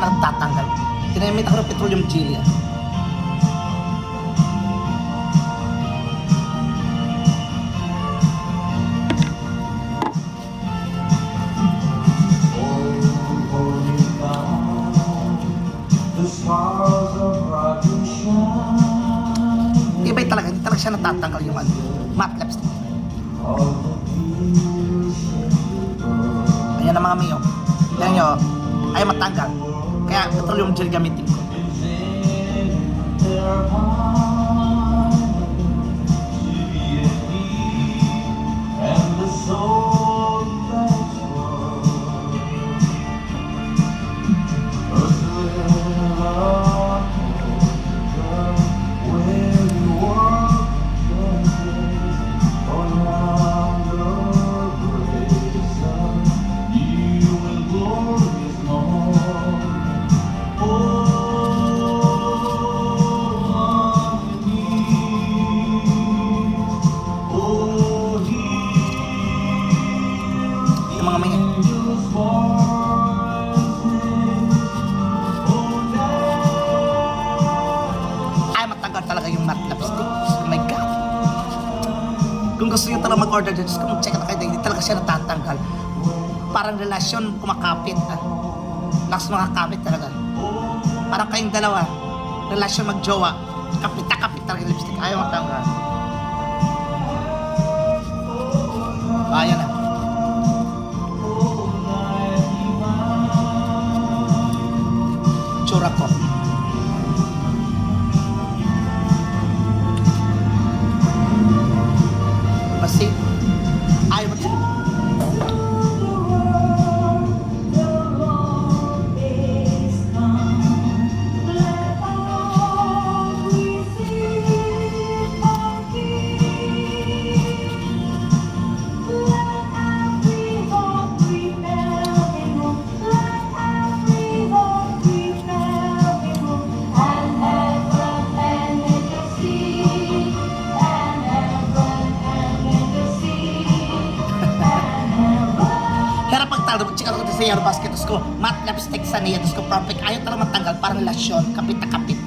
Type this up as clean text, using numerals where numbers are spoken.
siya nagtatanggal. Tinamit ako ng petroleum jelly. Iba'y talaga, hindi talaga siya natatanggal yung matte lipstick. Ayan ang mga miyo. Yan nyo, ay matanggal. Kaya petroleum gel gamitin ko. Mga may ay matanggal talaga yung matte lipstick. Oh my god, kung gusto nyo talaga mag-order dyan, just kung check na kayo, hindi talaga siya natatanggal. Parang relasyon kumakapit, lakas makakapit talaga. Parang kayong dalawa, relasyon magjowa, kapit talaga yung lipstick, ayaw matanggal. Ayan na. Tsura ko. Kasi ayaw mo din. Check ako sa Yaro Basket, ko matte lipstick sa niya, ko perfect, ayaw talaga matanggal, parang lasyon, kapit na kapit.